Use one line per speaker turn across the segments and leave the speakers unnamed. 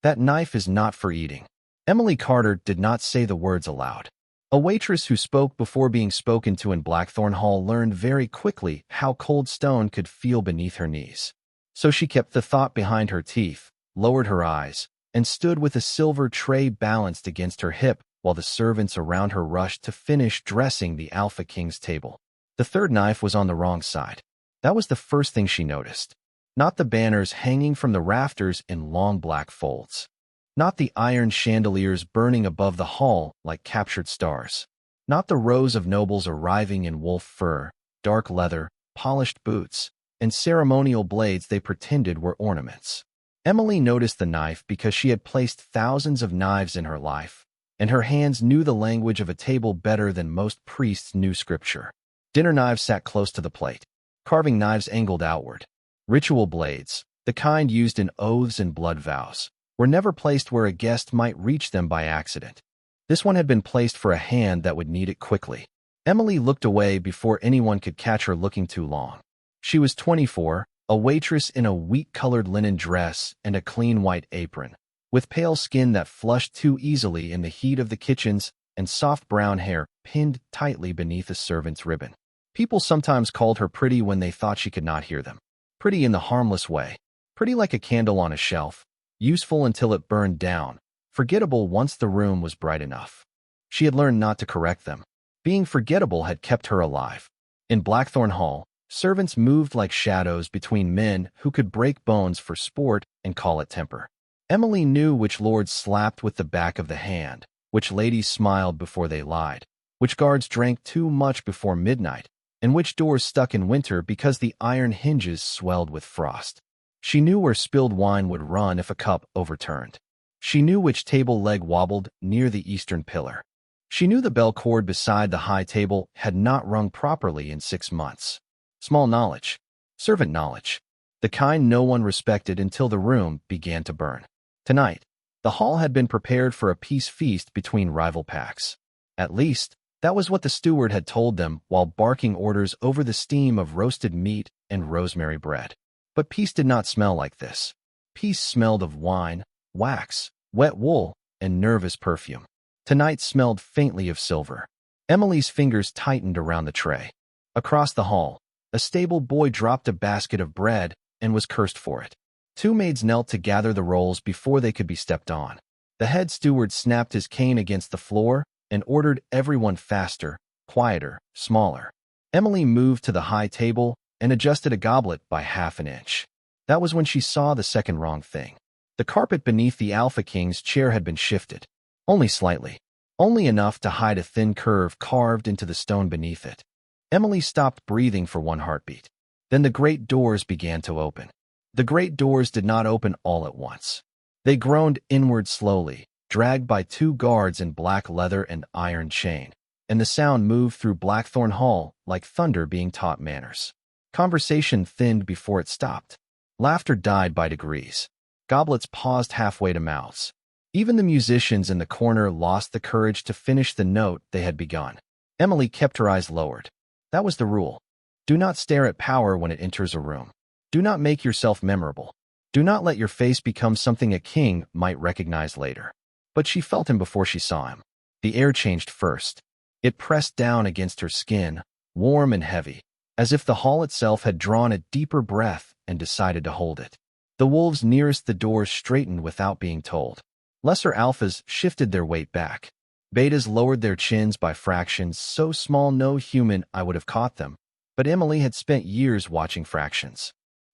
That knife is not for eating." Emily Carter did not say the words aloud. A waitress who spoke before being spoken to in Blackthorn Hall learned very quickly how cold stone could feel beneath her knees. So she kept the thought behind her teeth, lowered her eyes, and stood with a silver tray balanced against her hip while the servants around her rushed to finish dressing the Alpha King's table. The third knife was on the wrong side. That was the first thing she noticed. Not the banners hanging from the rafters in long black folds. Not the iron chandeliers burning above the hall like captured stars. Not the rows of nobles arriving in wolf fur, dark leather, polished boots, and ceremonial blades they pretended were ornaments. Emily noticed the knife because she had placed thousands of knives in her life, and her hands knew the language of a table better than most priests knew scripture. Dinner knives sat close to the plate. Carving knives angled outward. Ritual blades, the kind used in oaths and blood vows, were never placed where a guest might reach them by accident. This one had been placed for a hand that would need it quickly. Emily looked away before anyone could catch her looking too long. She was 24, a waitress in a wheat-colored linen dress and a clean white apron, with pale skin that flushed too easily in the heat of the kitchens and soft brown hair pinned tightly beneath a servant's ribbon. People sometimes called her pretty when they thought she could not hear them. Pretty in the harmless way. Pretty like a candle on a shelf. Useful until it burned down. Forgettable once the room was bright enough. She had learned not to correct them. Being forgettable had kept her alive. In Blackthorn Hall, servants moved like shadows between men who could break bones for sport and call it temper. Emily knew which lords slapped with the back of the hand, which ladies smiled before they lied, which guards drank too much before midnight, and which doors stuck in winter because the iron hinges swelled with frost. She knew where spilled wine would run if a cup overturned. She knew which table leg wobbled near the eastern pillar. She knew the bell cord beside the high table had not rung properly in 6 months. Small knowledge. Servant knowledge. The kind no one respected until the room began to burn. Tonight, the hall had been prepared for a peace feast between rival packs. At least, that was what the steward had told them while barking orders over the steam of roasted meat and rosemary bread. But peace did not smell like this. Peace smelled of wine, wax, wet wool, and nervous perfume. Tonight smelled faintly of silver. Emily's fingers tightened around the tray. Across the hall, a stable boy dropped a basket of bread and was cursed for it. 2 maids knelt to gather the rolls before they could be stepped on. The head steward snapped his cane against the floor and ordered everyone faster, quieter, smaller. Emily moved to the high table and adjusted a goblet by half an inch. That was when she saw the second wrong thing. The carpet beneath the Alpha King's chair had been shifted. Only slightly. Only enough to hide a thin curve carved into the stone beneath it. Emily stopped breathing for one heartbeat. Then the great doors began to open. The great doors did not open all at once. They groaned inward slowly, dragged by 2 guards in black leather and iron chain, and the sound moved through Blackthorn Hall like thunder being taught manners. Conversation thinned before it stopped. Laughter died by degrees. Goblets paused halfway to mouths. Even the musicians in the corner lost the courage to finish the note they had begun. Emily kept her eyes lowered. That was the rule. Do not stare at power when it enters a room. Do not make yourself memorable. Do not let your face become something a king might recognize later. But she felt him before she saw him. The air changed first. It pressed down against her skin, warm and heavy, as if the hall itself had drawn a deeper breath and decided to hold it. The wolves nearest the doors straightened without being told. Lesser alphas shifted their weight back. Betas lowered their chins by fractions so small no human eye would have caught them, but Emily had spent years watching fractions.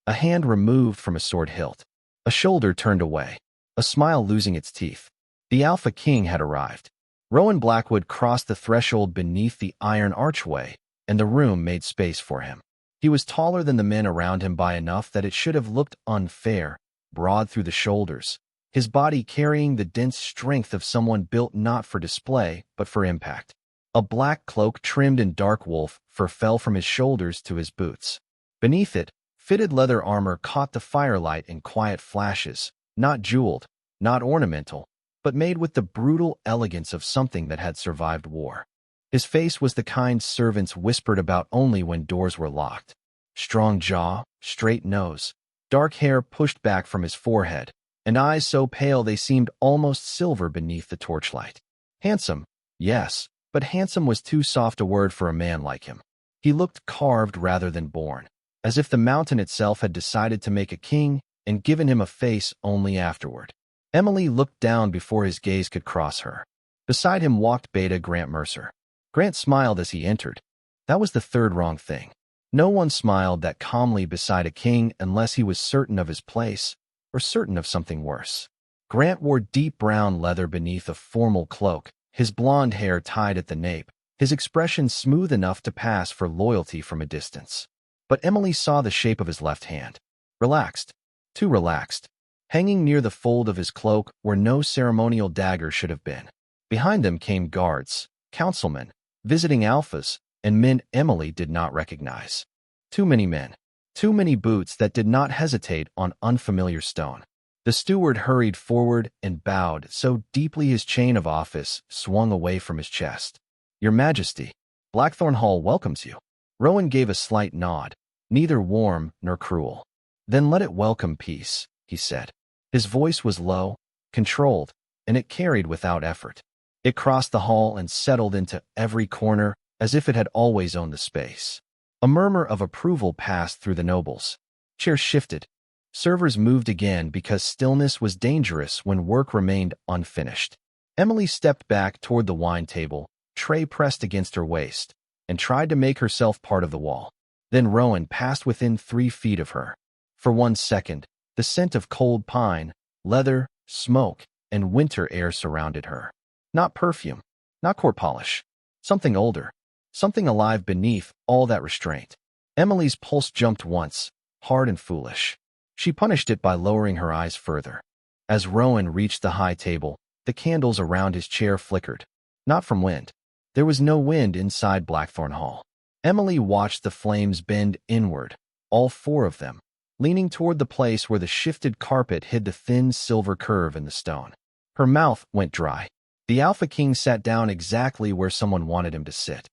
A hand removed from a sword hilt. A shoulder turned away. A smile losing its teeth. The Alpha King had arrived. Rowan Blackwood crossed the threshold beneath the iron archway, and the room made space for him. He was taller than the men around him by enough that it should have looked unfair, broad through the shoulders, his body carrying the dense strength of someone built not for display, but for impact. A black cloak trimmed in dark wolf fur fell from his shoulders to his boots. Beneath it, fitted leather armor caught the firelight in quiet flashes, not jeweled, not ornamental, but made with the brutal elegance of something that had survived war. His face was the kind servants whispered about only when doors were locked. Strong jaw, straight nose, dark hair pushed back from his forehead, and eyes so pale they seemed almost silver beneath the torchlight. Handsome, yes, but handsome was too soft a word for a man like him. He looked carved rather than born, as if the mountain itself had decided to make a king and given him a face only afterward. Emily looked down before his gaze could cross her. Beside him walked Beta Grant Mercer. Grant smiled as he entered. That was the third wrong thing. No one smiled that calmly beside a king unless he was certain of his place or certain of something worse. Grant wore deep brown leather beneath a formal cloak, his blonde hair tied at the nape, his expression smooth enough to pass for loyalty from a distance. But Emily saw the shape of his left hand. Relaxed. Too relaxed. Hanging near the fold of his cloak where no ceremonial dagger should have been. Behind them came guards, councilmen, visiting alphas, and men Emily did not recognize. Too many men. Too many boots that did not hesitate on unfamiliar stone. The steward hurried forward and bowed so deeply his chain of office swung away from his chest. Your Majesty, Blackthorn Hall welcomes you. Rowan gave a slight nod, neither warm nor cruel. Then let it welcome peace, he said. His voice was low, controlled, and it carried without effort. It crossed the hall and settled into every corner as if it had always owned the space. A murmur of approval passed through the nobles. Chairs shifted. Servers moved again because stillness was dangerous when work remained unfinished. Emily stepped back toward the wine table, tray pressed against her waist, and tried to make herself part of the wall. Then Rowan passed within 3 feet of her. For 1 second, the scent of cold pine, leather, smoke, and winter air surrounded her. Not perfume, not court polish. Something older, something alive beneath all that restraint. Emily's pulse jumped once, hard and foolish. She punished it by lowering her eyes further. As Rowan reached the high table, the candles around his chair flickered. Not from wind. There was no wind inside Blackthorn Hall. Emily watched the flames bend inward, all 4 of them, leaning toward the place where the shifted carpet hid the thin silver curve in the stone. Her mouth went dry. The Alpha King sat down exactly where someone wanted him to sit.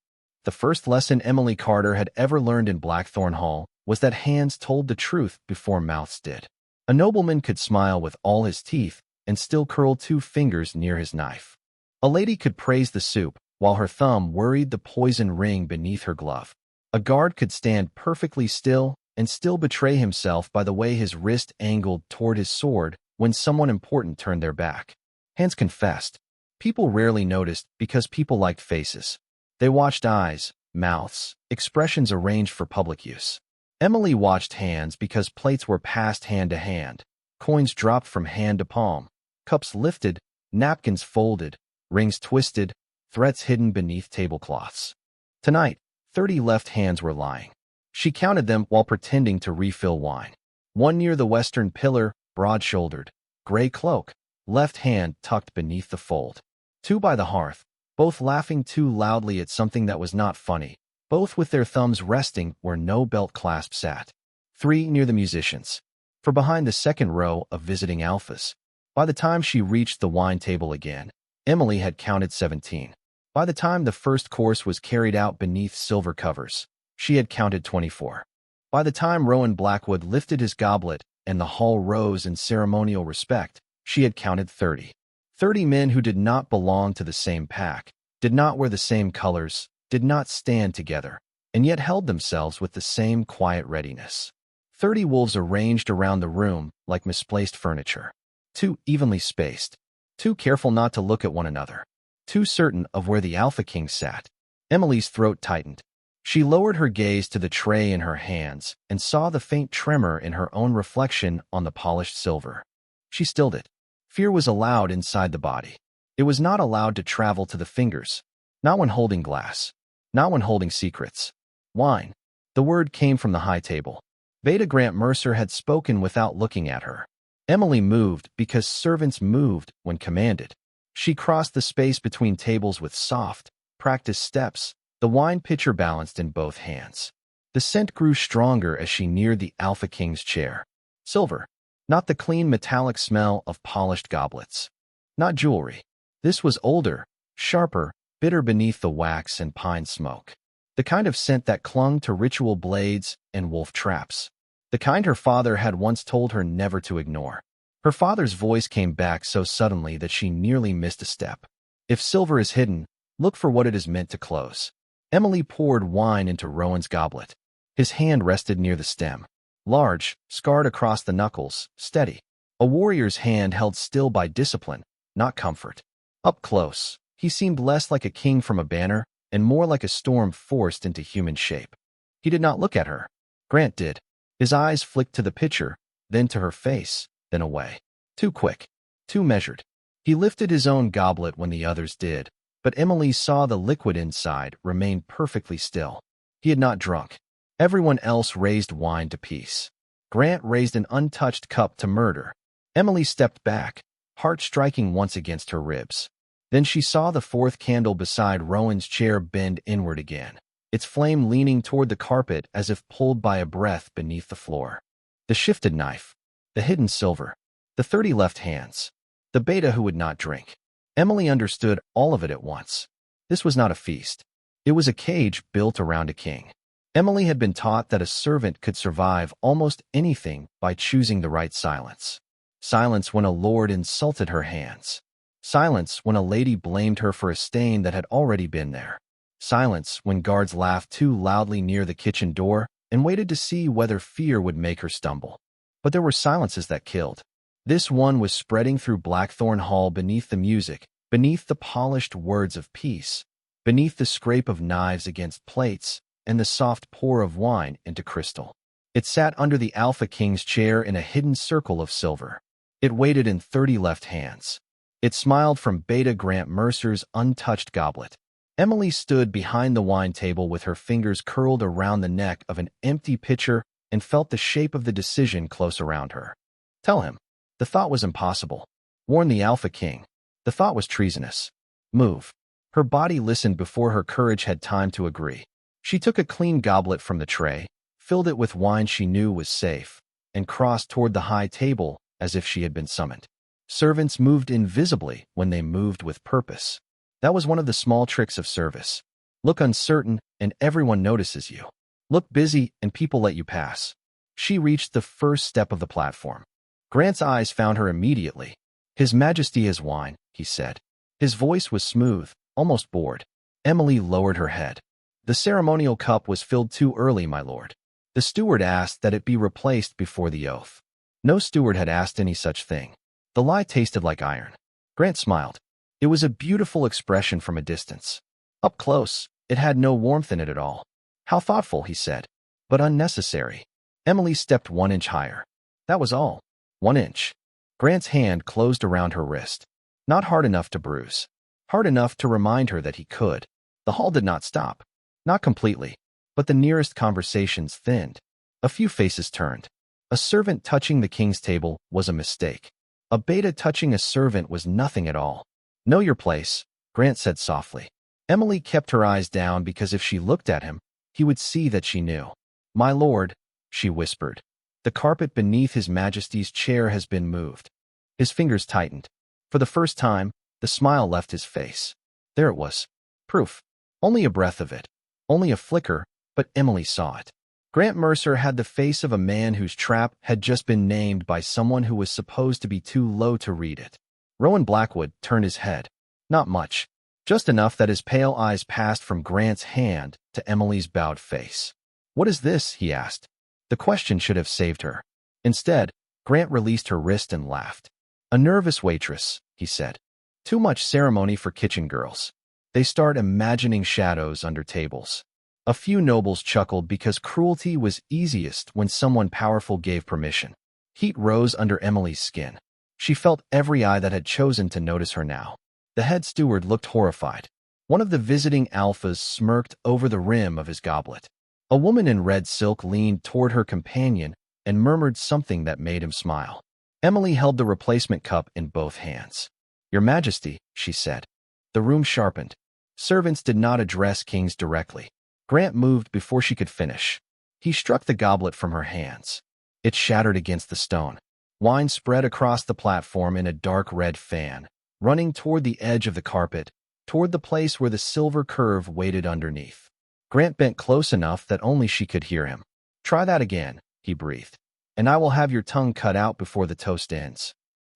The first lesson Emily Carter had ever learned in Blackthorn Hall was that hands told the truth before mouths did. A nobleman could smile with all his teeth and still curl 2 fingers near his knife. A lady could praise the soup while her thumb worried the poison ring beneath her glove. A guard could stand perfectly still and still betray himself by the way his wrist angled toward his sword when someone important turned their back. Hands confessed. People rarely noticed because people liked faces. They watched eyes, mouths, expressions arranged for public use. Emily watched hands because plates were passed hand to hand, coins dropped from hand to palm, cups lifted, napkins folded, rings twisted, threats hidden beneath tablecloths. Tonight, 30 left hands were lying. She counted them while pretending to refill wine. 1 near the western pillar, broad-shouldered, gray cloak, left hand tucked beneath the fold. 2 by the hearth, both laughing too loudly at something that was not funny, both with their thumbs resting where no belt clasp sat. 3 near the musicians, for behind the second row of visiting alphas. By the time she reached the wine table again, Emily had counted 17. By the time the first course was carried out beneath silver covers, she had counted 24. By the time Rowan Blackwood lifted his goblet and the hall rose in ceremonial respect, she had counted 30. 30 men who did not belong to the same pack, did not wear the same colors, did not stand together, and yet held themselves with the same quiet readiness. 30 wolves arranged around the room like misplaced furniture. 2 evenly spaced. 2 careful not to look at one another. 2 certain of where the Alpha King sat. Emily's throat tightened. She lowered her gaze to the tray in her hands and saw the faint tremor in her own reflection on the polished silver. She stilled it. Fear was allowed inside the body. It was not allowed to travel to the fingers. Not when holding glass. Not when holding secrets. Wine. The word came from the high table. Beta Grant Mercer had spoken without looking at her. Emily moved because servants moved when commanded. She crossed the space between tables with soft, practiced steps, the wine pitcher balanced in both hands. The scent grew stronger as she neared the Alpha King's chair. Silver. Not the clean metallic smell of polished goblets. Not jewelry. This was older, sharper, bitter beneath the wax and pine smoke. The kind of scent that clung to ritual blades and wolf traps. The kind her father had once told her never to ignore. Her father's voice came back so suddenly that she nearly missed a step. If silver is hidden, look for what it is meant to close. Emily poured wine into Rowan's goblet. His hand rested near the stem. Large, scarred across the knuckles, steady. A warrior's hand held still by discipline, not comfort. Up close, he seemed less like a king from a banner and more like a storm forced into human shape. He did not look at her. Grant did. His eyes flicked to the pitcher, then to her face, then away. Too quick. Too measured. He lifted his own goblet when the others did, but Emily saw the liquid inside remain perfectly still. He had not drunk. Everyone else raised wine to peace. Grant raised an untouched cup to murder. Emily stepped back, heart striking once against her ribs. Then she saw the fourth candle beside Rowan's chair bend inward again, its flame leaning toward the carpet as if pulled by a breath beneath the floor. The shifted knife. The hidden silver. The 30 left hands. The beta who would not drink. Emily understood all of it at once. This was not a feast. It was a cage built around a king. Emily had been taught that a servant could survive almost anything by choosing the right silence. Silence when a lord insulted her hands. Silence when a lady blamed her for a stain that had already been there. Silence when guards laughed too loudly near the kitchen door and waited to see whether fear would make her stumble. But there were silences that killed. This one was spreading through Blackthorn Hall beneath the music, beneath the polished words of peace, beneath the scrape of knives against plates, and the soft pour of wine into crystal. It sat under the Alpha King's chair in a hidden circle of silver. It waited in 30 left hands. It smiled from Beta Grant Mercer's untouched goblet. Emily stood behind the wine table with her fingers curled around the neck of an empty pitcher and felt the shape of the decision close around her. Tell him. The thought was impossible. Warn the Alpha King. The thought was treasonous. Move. Her body listened before her courage had time to agree. She took a clean goblet from the tray, filled it with wine she knew was safe, and crossed toward the high table as if she had been summoned. Servants moved invisibly when they moved with purpose. That was one of the small tricks of service. Look uncertain, and everyone notices you. Look busy, and people let you pass. She reached the first step of the platform. Grant's eyes found her immediately. His Majesty has wine, he said. His voice was smooth, almost bored. Emily lowered her head. The ceremonial cup was filled too early, my lord. The steward asked that it be replaced before the oath. No steward had asked any such thing. The lie tasted like iron. Grant smiled. It was a beautiful expression from a distance. Up close, it had no warmth in it at all. How thoughtful, he said. But unnecessary. Emily stepped 1 inch higher. That was all. 1 inch. Grant's hand closed around her wrist. Not hard enough to bruise. Hard enough to remind her that he could. The hall did not stop. Not completely. But the nearest conversations thinned. A few faces turned. A servant touching the king's table was a mistake. A beta touching a servant was nothing at all. Know your place, Grant said softly. Emily kept her eyes down because if she looked at him, he would see that she knew. My lord, she whispered. The carpet beneath His Majesty's chair has been moved. His fingers tightened. For the first time, the smile left his face. There it was. Proof. Only a breath of it. Only a flicker, but Emily saw it. Grant Mercer had the face of a man whose trap had just been named by someone who was supposed to be too low to read it. Rowan Blackwood turned his head. Not much. Just enough that his pale eyes passed from Grant's hand to Emily's bowed face. What is this? He asked. The question should have saved her. Instead, Grant released her wrist and laughed. A nervous waitress, he said. Too much ceremony for kitchen girls. They start imagining shadows under tables. A few nobles chuckled because cruelty was easiest when someone powerful gave permission. Heat rose under Emily's skin. She felt every eye that had chosen to notice her now. The head steward looked horrified. One of the visiting alphas smirked over the rim of his goblet. A woman in red silk leaned toward her companion and murmured something that made him smile. Emily held the replacement cup in both hands. Your Majesty, she said. The room sharpened. Servants did not address kings directly. Grant moved before she could finish. He struck the goblet from her hands. It shattered against the stone. Wine spread across the platform in a dark red fan, running toward the edge of the carpet, toward the place where the silver curve waited underneath. Grant bent close enough that only she could hear him. Try that again, he breathed. And I will have your tongue cut out before the toast ends.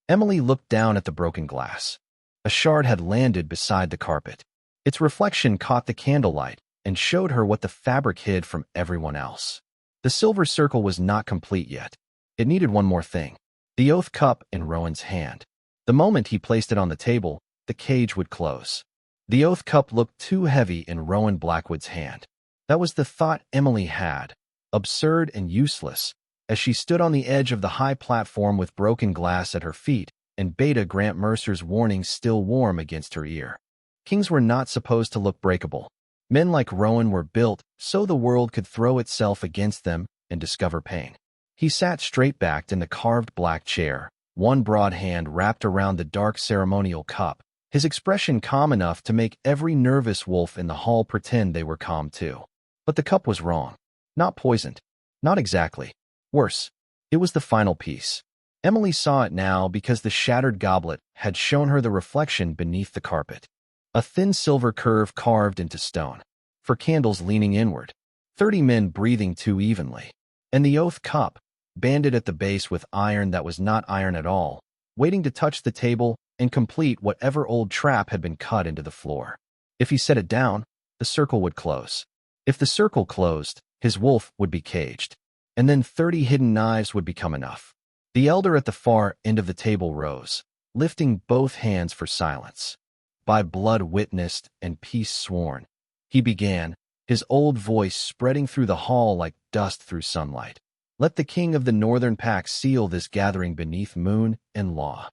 Emily looked down at the broken glass. A shard had landed beside the carpet. Its reflection caught the candlelight and showed her what the fabric hid from everyone else. The silver circle was not complete yet. It needed one more thing: the oath cup in Rowan's hand. The moment he placed it on the table, the cage would close. The oath cup looked too heavy in Rowan Blackwood's hand. That was the thought Emily had, absurd and useless, as she stood on the edge of the high platform with broken glass at her feet and Beta Grant Mercer's warning still warm against her ear. Kings were not supposed to look breakable. Men like Rowan were built so the world could throw itself against them and discover pain. He sat straight-backed in the carved black chair, one broad hand wrapped around the dark ceremonial cup, his expression calm enough to make every nervous wolf in the hall pretend they were calm too. But the cup was wrong. Not poisoned. Not exactly. Worse, it was the final piece. Emily saw it now because the shattered goblet had shown her the reflection beneath the carpet. A thin silver curve carved into stone. For candles leaning inward. 30 men breathing too evenly. And the oath cup, banded at the base with iron that was not iron at all, waiting to touch the table and complete whatever old trap had been cut into the floor. If he set it down, the circle would close. If the circle closed, his wolf would be caged. And then 30 hidden knives would become enough. The elder at the far end of the table rose, lifting both hands for silence. By blood witnessed and peace sworn, he began, his old voice spreading through the hall like dust through sunlight. Let the king of the northern pack seal this gathering beneath moon and law.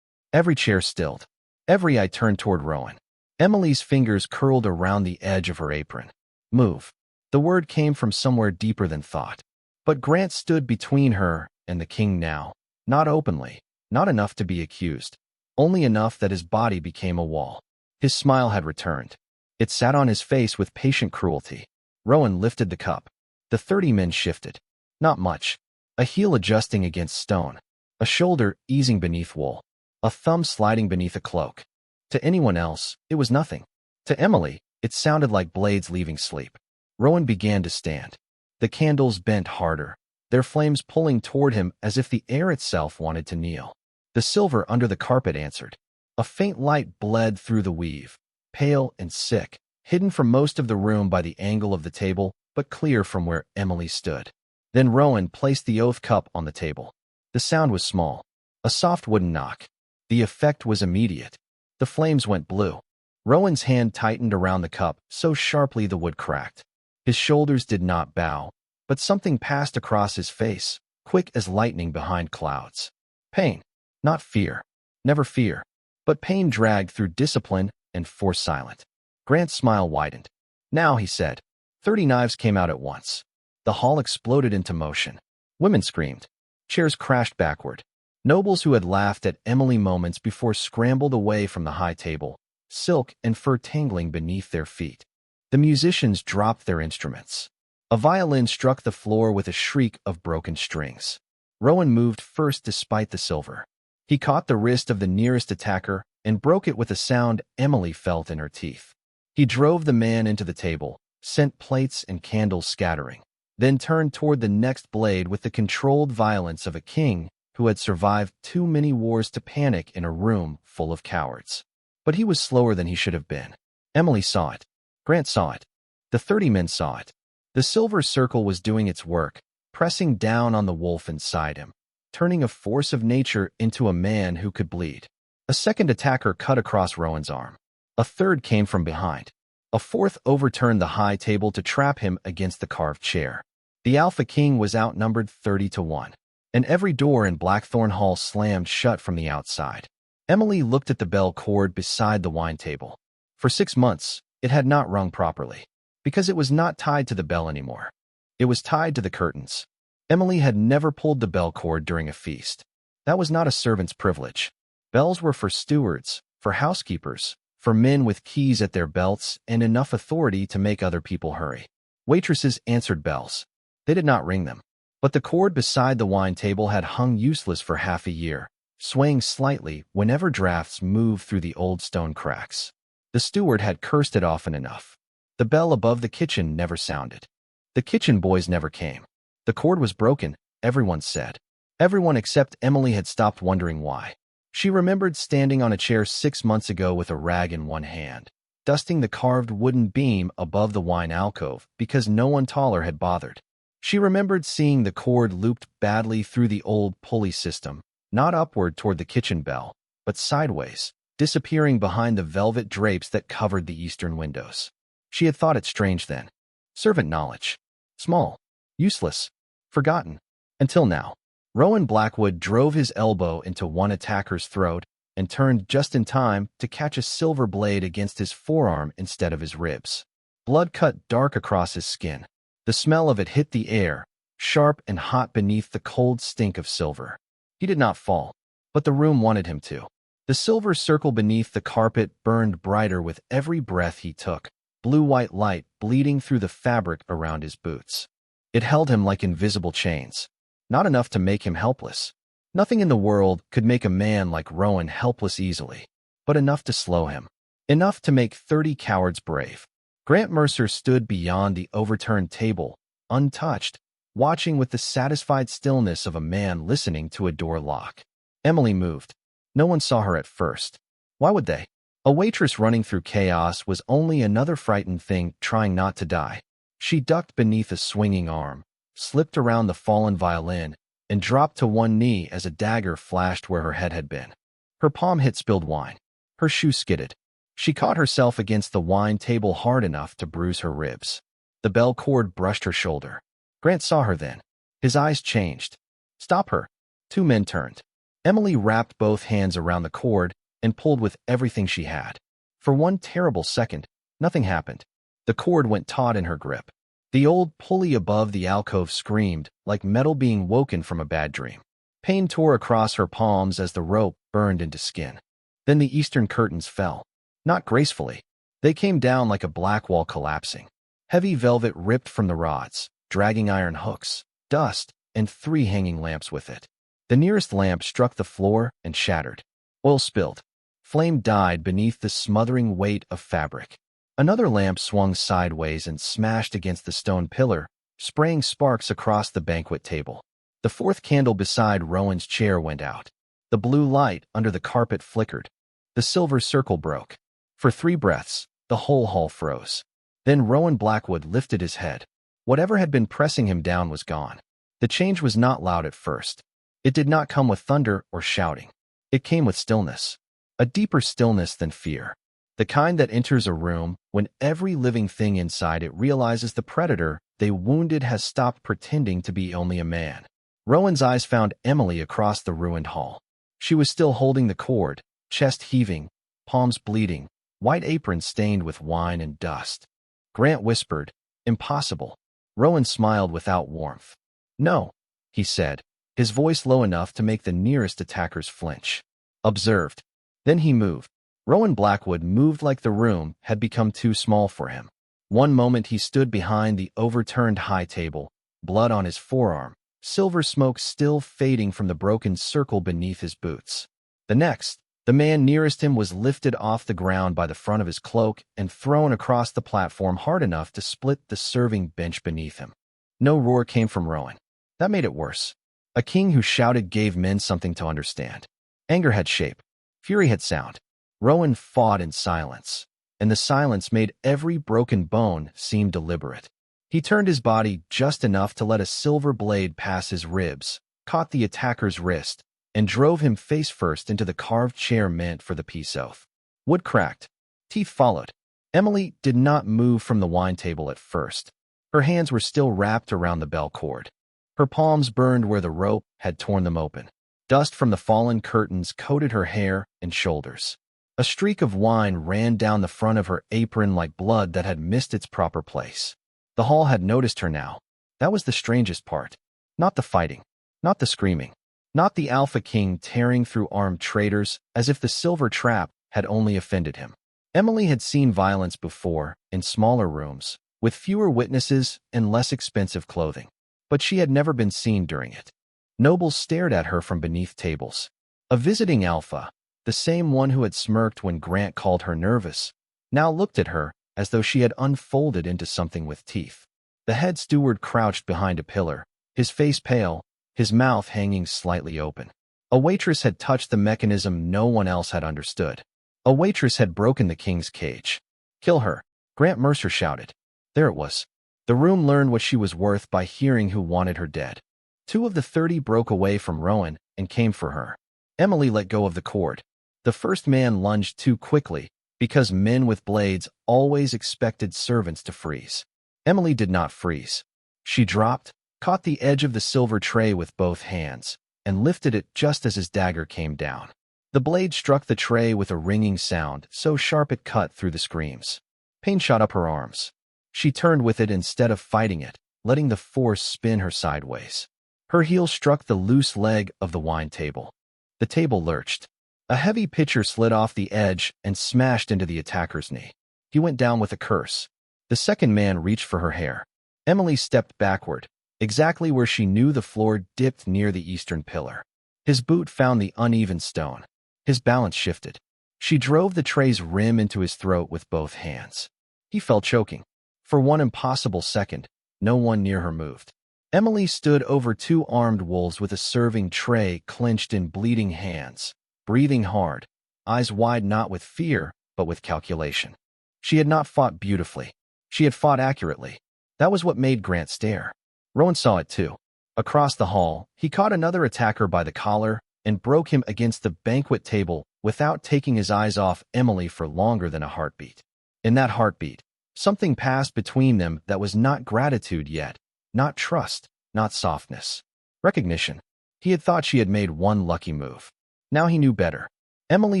Every chair stilled. Every eye turned toward Rowan. Emily's fingers curled around the edge of her apron. Move. The word came from somewhere deeper than thought. But Grant stood between her and the king now, not openly, not enough to be accused, only enough that his body became a wall. His smile had returned. It sat on his face with patient cruelty. Rowan lifted the cup. The 30 men shifted. Not much. A heel adjusting against stone. A shoulder easing beneath wool. A thumb sliding beneath a cloak. To anyone else, it was nothing. To Emily, it sounded like blades leaving sleep. Rowan began to stand. The candles bent harder, their flames pulling toward him as if the air itself wanted to kneel. The silver under the carpet answered. A faint light bled through the weave, pale and sick, hidden from most of the room by the angle of the table, but clear from where Emily stood. Then Rowan placed the oath cup on the table. The sound was small, a soft wooden knock. The effect was immediate. The flames went blue. Rowan's hand tightened around the cup so sharply the wood cracked. His shoulders did not bow, but something passed across his face, quick as lightning behind clouds. Pain, not fear. Never fear. But pain dragged through discipline and forced silent. Grant's smile widened. Now, he said. 30 knives came out at once. The hall exploded into motion. Women screamed. Chairs crashed backward. Nobles who had laughed at Emily moments before scrambled away from the high table, silk and fur tangling beneath their feet. The musicians dropped their instruments. A violin struck the floor with a shriek of broken strings. Rowan moved first despite the silver. He caught the wrist of the nearest attacker and broke it with a sound Emily felt in her teeth. He drove the man into the table, sent plates and candles scattering, then turned toward the next blade with the controlled violence of a king who had survived too many wars to panic in a room full of cowards. But he was slower than he should have been. Emily saw it. Grant saw it. The 30 men saw it. The silver circle was doing its work, pressing down on the wolf inside him, turning a force of nature into a man who could bleed. A second attacker cut across Rowan's arm. A third came from behind. A fourth overturned the high table to trap him against the carved chair. The Alpha King was outnumbered 30-1, and every door in Blackthorn Hall slammed shut from the outside. Emily looked at the bell cord beside the wine table. For 6 months, it had not rung properly, because it was not tied to the bell anymore. It was tied to the curtains. Emily had never pulled the bell cord during a feast. That was not a servant's privilege. Bells were for stewards, for housekeepers, for men with keys at their belts and enough authority to make other people hurry. Waitresses answered bells. They did not ring them. But the cord beside the wine table had hung useless for half a year, swaying slightly whenever drafts moved through the old stone cracks. The steward had cursed it often enough. The bell above the kitchen never sounded. The kitchen boys never came. The cord was broken, everyone said. Everyone except Emily had stopped wondering why. She remembered standing on a chair 6 months ago with a rag in one hand, dusting the carved wooden beam above the wine alcove because no one taller had bothered. She remembered seeing the cord looped badly through the old pulley system, not upward toward the kitchen bell, but sideways, disappearing behind the velvet drapes that covered the eastern windows. She had thought it strange then. Servant knowledge. Small. Useless. Forgotten. Until now. Rowan Blackwood drove his elbow into one attacker's throat and turned just in time to catch a silver blade against his forearm instead of his ribs. Blood cut dark across his skin. The smell of it hit the air, sharp and hot beneath the cold stink of silver. He did not fall, but the room wanted him to. The silver circle beneath the carpet burned brighter with every breath he took, blue-white light bleeding through the fabric around his boots. It held him like invisible chains. Not enough to make him helpless. Nothing in the world could make a man like Rowan helpless easily, but enough to slow him. Enough to make 30 cowards brave. Grant Mercer stood beyond the overturned table, untouched, watching with the satisfied stillness of a man listening to a door lock. Emily moved. No one saw her at first. Why would they? A waitress running through chaos was only another frightened thing trying not to die. She ducked beneath a swinging arm, slipped around the fallen violin, and dropped to one knee as a dagger flashed where her head had been. Her palm hit spilled wine. Her shoe skidded. She caught herself against the wine table hard enough to bruise her ribs. The bell cord brushed her shoulder. Grant saw her then. His eyes changed. Stop her. 2 men turned. Emily wrapped both hands around the cord and pulled with everything she had. For one terrible second, nothing happened. The cord went taut in her grip. The old pulley above the alcove screamed, like metal being woken from a bad dream. Pain tore across her palms as the rope burned into skin. Then the eastern curtains fell. Not gracefully. They came down like a black wall collapsing. Heavy velvet ripped from the rods, dragging iron hooks, dust, and 3 hanging lamps with it. The nearest lamp struck the floor and shattered. Oil spilled. Flame died beneath the smothering weight of fabric. Another lamp swung sideways and smashed against the stone pillar, spraying sparks across the banquet table. The 4th candle beside Rowan's chair went out. The blue light under the carpet flickered. The silver circle broke. For 3 breaths, the whole hall froze. Then Rowan Blackwood lifted his head. Whatever had been pressing him down was gone. The change was not loud at first. It did not come with thunder or shouting. It came with stillness. A deeper stillness than fear. The kind that enters a room when every living thing inside it realizes the predator they wounded has stopped pretending to be only a man. Rowan's eyes found Emily across the ruined hall. She was still holding the cord, chest heaving, palms bleeding, white apron stained with wine and dust. Grant whispered, "Impossible." Rowan smiled without warmth. "No," he said, his voice low enough to make the nearest attackers flinch. "Observed." Then he moved. Rowan Blackwood moved like the room had become too small for him. One moment he stood behind the overturned high table, blood on his forearm, silver smoke still fading from the broken circle beneath his boots. The next, the man nearest him was lifted off the ground by the front of his cloak and thrown across the platform hard enough to split the serving bench beneath him. No roar came from Rowan. That made it worse. A king who shouted gave men something to understand. Anger had shape. Fury had sound. Rowan fought in silence, and the silence made every broken bone seem deliberate. He turned his body just enough to let a silver blade pass his ribs, caught the attacker's wrist, and drove him face first into the carved chair meant for the peace oath. Wood cracked. Teeth followed. Emily did not move from the wine table at first. Her hands were still wrapped around the bell cord. Her palms burned where the rope had torn them open. Dust from the fallen curtains coated her hair and shoulders. A streak of wine ran down the front of her apron like blood that had missed its proper place. The hall had noticed her now. That was the strangest part. Not the fighting. Not the screaming. Not the Alpha King tearing through armed traitors as if the silver trap had only offended him. Emily had seen violence before, in smaller rooms, with fewer witnesses and less expensive clothing. But she had never been seen during it. Nobles stared at her from beneath tables. A visiting Alpha, the same one who had smirked when Grant called her nervous, now looked at her as though she had unfolded into something with teeth. The head steward crouched behind a pillar, his face pale, his mouth hanging slightly open. A waitress had touched the mechanism no one else had understood. A waitress had broken the king's cage. "Kill her," Grant Mercer shouted. There it was. The room learned what she was worth by hearing who wanted her dead. 2 of the 30 broke away from Rowan and came for her. Emily let go of the cord. The first man lunged too quickly, because men with blades always expected servants to freeze. Emily did not freeze. She dropped, caught the edge of the silver tray with both hands, and lifted it just as his dagger came down. The blade struck the tray with a ringing sound so sharp it cut through the screams. Pain shot up her arms. She turned with it instead of fighting it, letting the force spin her sideways. Her heel struck the loose leg of the wine table. The table lurched. A heavy pitcher slid off the edge and smashed into the attacker's knee. He went down with a curse. The second man reached for her hair. Emily stepped backward, exactly where she knew the floor dipped near the eastern pillar. His boot found the uneven stone. His balance shifted. She drove the tray's rim into his throat with both hands. He fell choking. For one impossible second, no one near her moved. Emily stood over 2 armed wolves with a serving tray clenched in bleeding hands, breathing hard, eyes wide not with fear, but with calculation. She had not fought beautifully. She had fought accurately. That was what made Grant stare. Rowan saw it too. Across the hall, he caught another attacker by the collar and broke him against the banquet table without taking his eyes off Emily for longer than a heartbeat. In that heartbeat, something passed between them that was not gratitude yet, not trust, not softness. Recognition. He had thought she had made one lucky move. Now he knew better. Emily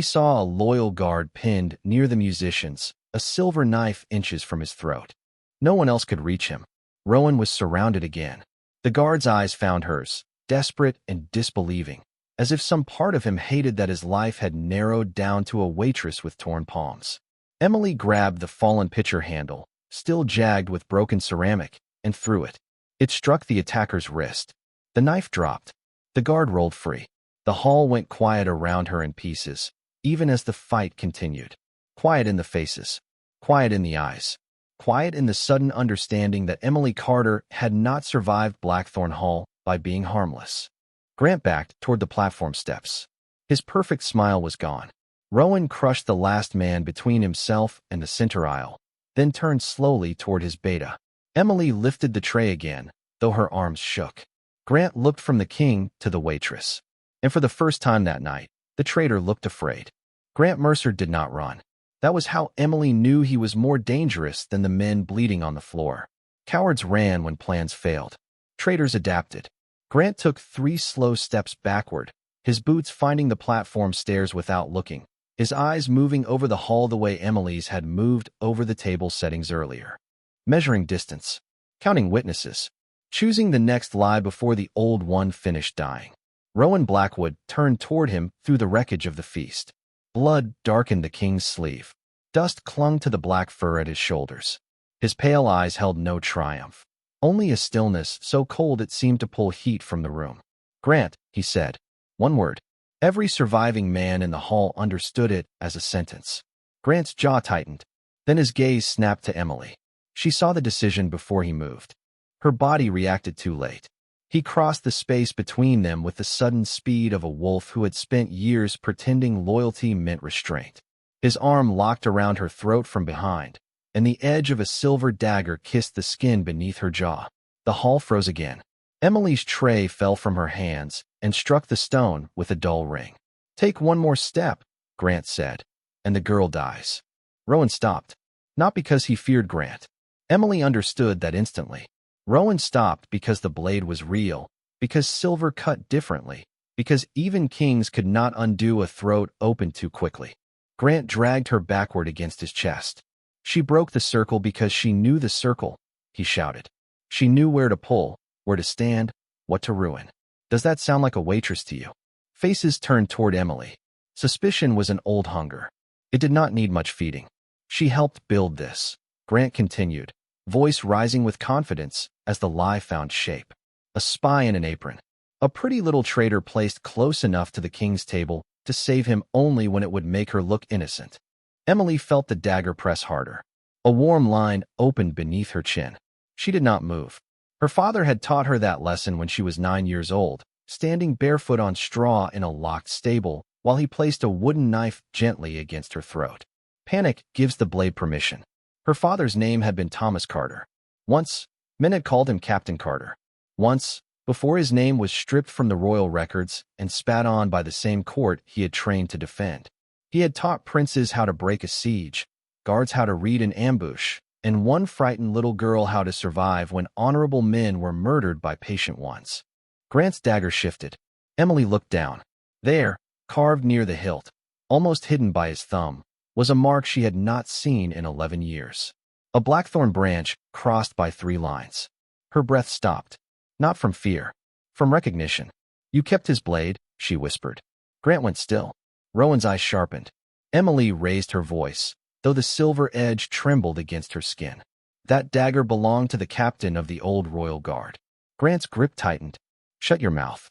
saw a loyal guard pinned near the musicians, a silver knife inches from his throat. No one else could reach him. Rowan was surrounded again. The guard's eyes found hers, desperate and disbelieving, as if some part of him hated that his life had narrowed down to a waitress with torn palms. Emily grabbed the fallen pitcher handle, still jagged with broken ceramic, and threw it. It struck the attacker's wrist. The knife dropped. The guard rolled free. The hall went quiet around her in pieces, even as the fight continued. Quiet in the faces. Quiet in the eyes. Quiet in the sudden understanding that Emily Carter had not survived Blackthorn Hall by being harmless. Grant backed toward the platform steps. His perfect smile was gone. Rowan crushed the last man between himself and the center aisle, then turned slowly toward his beta. Emily lifted the tray again, though her arms shook. Grant looked from the king to the waitress. And for the first time that night, the traitor looked afraid. Grant Mercer did not run. That was how Emily knew he was more dangerous than the men bleeding on the floor. Cowards ran when plans failed. Traitors adapted. Grant took 3 slow steps backward, his boots finding the platform stairs without looking, his eyes moving over the hall the way Emily's had moved over the table settings earlier. Measuring distance, counting witnesses, choosing the next lie before the old one finished dying. Rowan Blackwood turned toward him through the wreckage of the feast. Blood darkened the king's sleeve. Dust clung to the black fur at his shoulders. His pale eyes held no triumph, only a stillness so cold it seemed to pull heat from the room. "Grant," he said. One word. Every surviving man in the hall understood it as a sentence. Grant's jaw tightened. Then his gaze snapped to Emily. She saw the decision before he moved. Her body reacted too late. He crossed the space between them with the sudden speed of a wolf who had spent years pretending loyalty meant restraint. His arm locked around her throat from behind, and the edge of a silver dagger kissed the skin beneath her jaw. The hall froze again. Emily's tray fell from her hands and struck the stone with a dull ring. "Take one more step," Grant said, "and the girl dies." Rowan stopped, not because he feared Grant. Emily understood that instantly. Rowan stopped because the blade was real, because silver cut differently, because even kings could not undo a throat opened too quickly. Grant dragged her backward against his chest. She broke the circle because she knew the circle, he shouted. She knew where to pull, where to stand, what to ruin. Does that sound like a waitress to you? Faces turned toward Emily. Suspicion was an old hunger. It did not need much feeding. She helped build this, Grant continued, voice rising with confidence as the lie found shape. A spy in an apron. A pretty little traitor placed close enough to the king's table to save him only when it would make her look innocent. Emily felt the dagger press harder. A warm line opened beneath her chin. She did not move. Her father had taught her that lesson when she was 9 years old, standing barefoot on straw in a locked stable, while he placed a wooden knife gently against her throat. Panic gives the blade permission. Her father's name had been Thomas Carter. Once, men had called him Captain Carter. Once, before his name was stripped from the royal records and spat on by the same court he had trained to defend. He had taught princes how to break a siege, guards how to read an ambush, and one frightened little girl how to survive when honorable men were murdered by patient ones. Grant's dagger shifted. Emily looked down. There, carved near the hilt, almost hidden by his thumb, was a mark she had not seen in 11 years. A blackthorn branch crossed by 3 lines. Her breath stopped. Not from fear. From recognition. You kept his blade, she whispered. Grant went still. Rowan's eyes sharpened. Emily raised her voice, though the silver edge trembled against her skin. That dagger belonged to the captain of the old royal guard. Grant's grip tightened. Shut your mouth.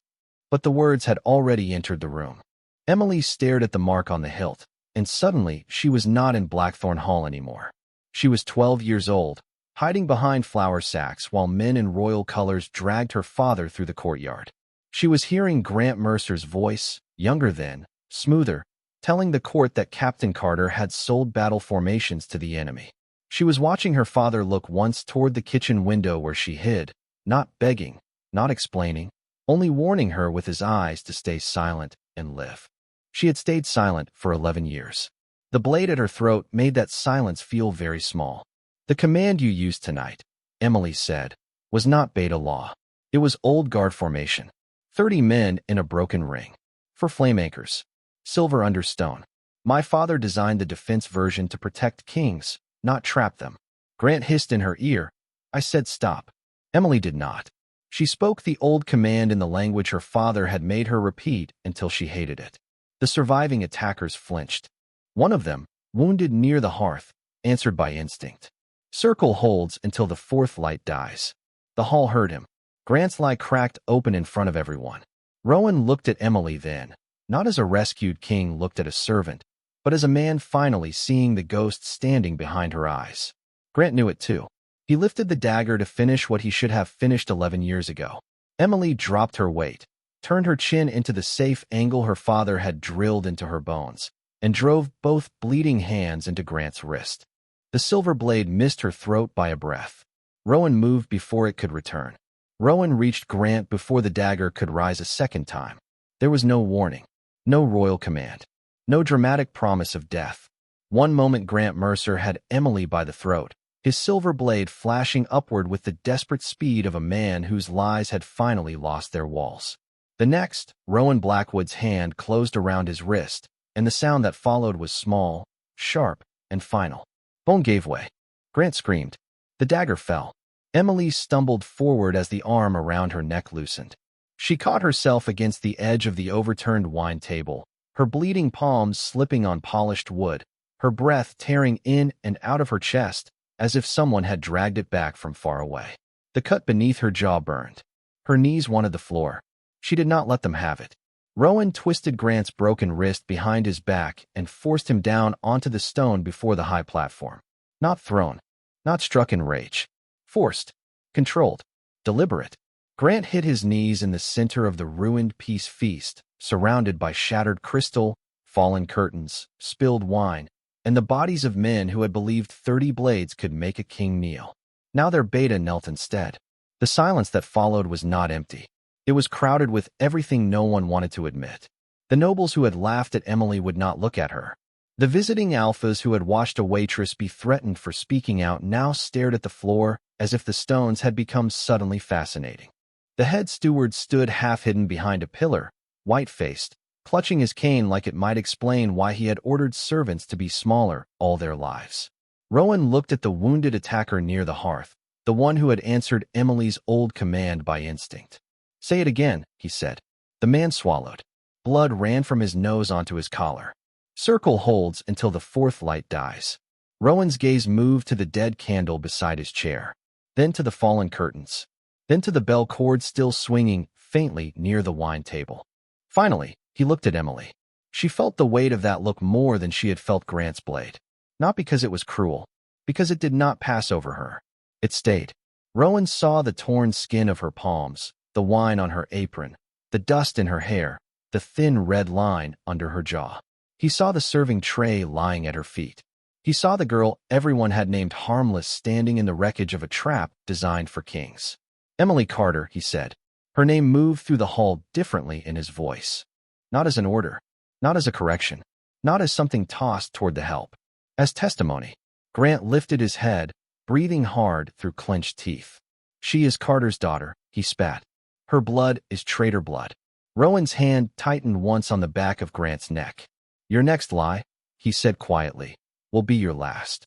But the words had already entered the room. Emily stared at the mark on the hilt, and suddenly she was not in Blackthorn Hall anymore. She was 12 years old, hiding behind flour sacks while men in royal colors dragged her father through the courtyard. She was hearing Grant Mercer's voice, younger then, smoother, telling the court that Captain Carter had sold battle formations to the enemy. She was watching her father look once toward the kitchen window where she hid, not begging, not explaining, only warning her with his eyes to stay silent and live. She had stayed silent for 11 years. The blade at her throat made that silence feel very small. The command you used tonight, Emily said, was not beta law. It was old guard formation. 30 men in a broken ring. For flame anchors. Silver under stone. My father designed the defense version to protect kings, not trap them. Grant hissed in her ear. I said stop. Emily did not. She spoke the old command in the language her father had made her repeat until she hated it. The surviving attackers flinched. One of them, wounded near the hearth, answered by instinct. Circle holds until the 4th light dies. The hall heard him. Grant's lie cracked open in front of everyone. Rowan looked at Emily then, not as a rescued king looked at a servant, but as a man finally seeing the ghost standing behind her eyes. Grant knew it too. He lifted the dagger to finish what he should have finished 11 years ago. Emily dropped her weight, turned her chin into the safe angle her father had drilled into her bones, and drove both bleeding hands into Grant's wrist. The silver blade missed her throat by a breath. Rowan moved before it could return. Rowan reached Grant before the dagger could rise a second time. There was no warning, no royal command, no dramatic promise of death. One moment Grant Mercer had Emily by the throat, his silver blade flashing upward with the desperate speed of a man whose lies had finally lost their walls. The next, Rowan Blackwood's hand closed around his wrist, and the sound that followed was small, sharp, and final. Bone gave way. Grant screamed. The dagger fell. Emily stumbled forward as the arm around her neck loosened. She caught herself against the edge of the overturned wine table, her bleeding palms slipping on polished wood, her breath tearing in and out of her chest, as if someone had dragged it back from far away. The cut beneath her jaw burned. Her knees wanted the floor. She did not let them have it. Rowan twisted Grant's broken wrist behind his back and forced him down onto the stone before the high platform. Not thrown. Not struck in rage. Forced. Controlled. Deliberate. Grant hit his knees in the center of the ruined peace feast, surrounded by shattered crystal, fallen curtains, spilled wine, and the bodies of men who had believed 30 blades could make a king kneel. Now their beta knelt instead. The silence that followed was not empty. It was crowded with everything no one wanted to admit. The nobles who had laughed at Emily would not look at her. The visiting alphas who had watched a waitress be threatened for speaking out now stared at the floor as if the stones had become suddenly fascinating. The head steward stood half-hidden behind a pillar, white-faced, clutching his cane like it might explain why he had ordered servants to be smaller all their lives. Rowan looked at the wounded attacker near the hearth, the one who had answered Emily's old command by instinct. Say it again, he said. The man swallowed. Blood ran from his nose onto his collar. Circle holds until the 4th light dies. Rowan's gaze moved to the dead candle beside his chair, then to the fallen curtains, then to the bell cord still swinging faintly near the wine table. Finally, he looked at Emily. She felt the weight of that look more than she had felt Grant's blade. Not because it was cruel, because it did not pass over her. It stayed. Rowan saw the torn skin of her palms, the wine on her apron, the dust in her hair, the thin red line under her jaw. He saw the serving tray lying at her feet. He saw the girl everyone had named harmless standing in the wreckage of a trap designed for kings. Emily Carter, he said. Her name moved through the hall differently in his voice. Not as an order, not as a correction, not as something tossed toward the help. As testimony. Grant lifted his head, breathing hard through clenched teeth. She is Carter's daughter, he spat. Her blood is traitor blood. Rowan's hand tightened once on the back of Grant's neck. Your next lie, he said quietly, will be your last.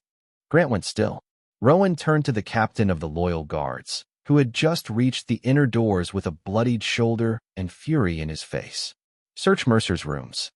Grant went still. Rowan turned to the captain of the loyal guards, who had just reached the inner doors with a bloodied shoulder and fury in his face. Search Mercer's rooms.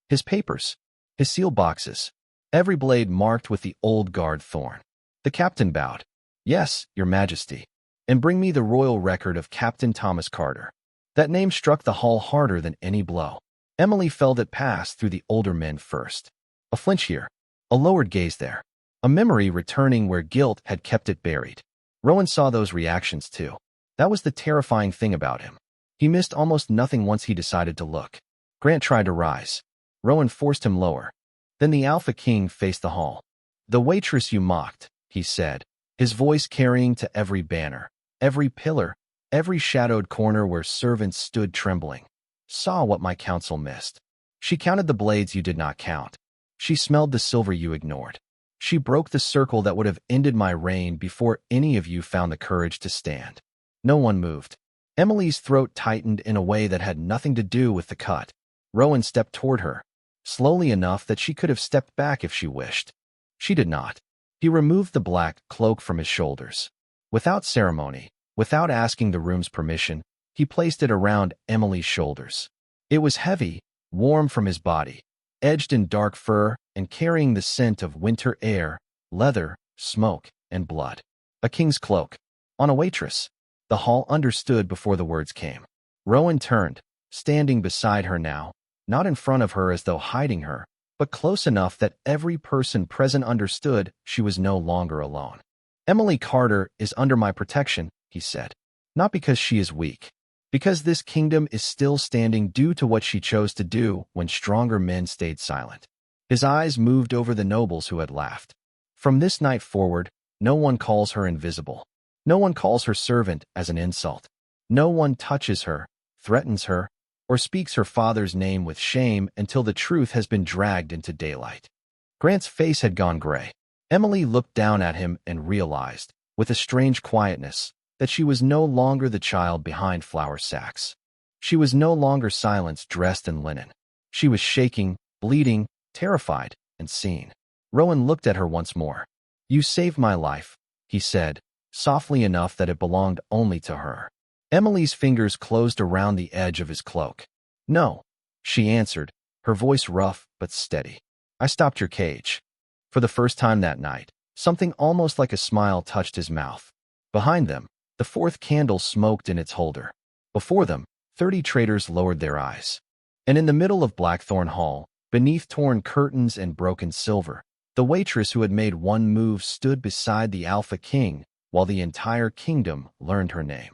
His papers. His seal boxes. Every blade marked with the old guard thorn. The captain bowed. Yes, your majesty. And bring me the royal record of Captain Thomas Carter. That name struck the hall harder than any blow. Emily felt it pass through the older men first. A flinch here. A lowered gaze there. A memory returning where guilt had kept it buried. Rowan saw those reactions too. That was the terrifying thing about him. He missed almost nothing once he decided to look. Grant tried to rise. Rowan forced him lower. Then the Alpha King faced the hall. The waitress you mocked, he said, his voice carrying to every banner, every pillar, every shadowed corner where servants stood trembling, saw what my counsel missed. She counted the blades you did not count. She smelled the silver you ignored. She broke the circle that would have ended my reign before any of you found the courage to stand. No one moved. Emily's throat tightened in a way that had nothing to do with the cut. Rowan stepped toward her, slowly enough that she could have stepped back if she wished. She did not. He removed the black cloak from his shoulders. Without ceremony, without asking the room's permission, he placed it around Emily's shoulders. It was heavy, warm from his body, edged in dark fur and carrying the scent of winter air, leather, smoke, and blood. A king's cloak. On a waitress. The hall understood before the words came. Rowan turned, standing beside her now, not in front of her as though hiding her, but close enough that every person present understood she was no longer alone. Emily Carter is under my protection, he said. Not because she is weak. Because this kingdom is still standing due to what she chose to do when stronger men stayed silent. His eyes moved over the nobles who had laughed. From this night forward, no one calls her invisible. No one calls her servant as an insult. No one touches her, threatens her, or speaks her father's name with shame until the truth has been dragged into daylight. Grant's face had gone gray. Emily looked down at him and realized, with a strange quietness, that she was no longer the child behind flour sacks. She was no longer silenced dressed in linen. She was shaking, bleeding, terrified, and seen. Rowan looked at her once more. You saved my life, he said, softly enough that it belonged only to her. Emily's fingers closed around the edge of his cloak. No, she answered, her voice rough but steady. I stopped your cage. For the first time that night, something almost like a smile touched his mouth. Behind them, the fourth candle smoked in its holder. Before them, 30 traitors lowered their eyes. And in the middle of Blackthorn Hall, beneath torn curtains and broken silver, the waitress who had made one move stood beside the Alpha King while the entire kingdom learned her name.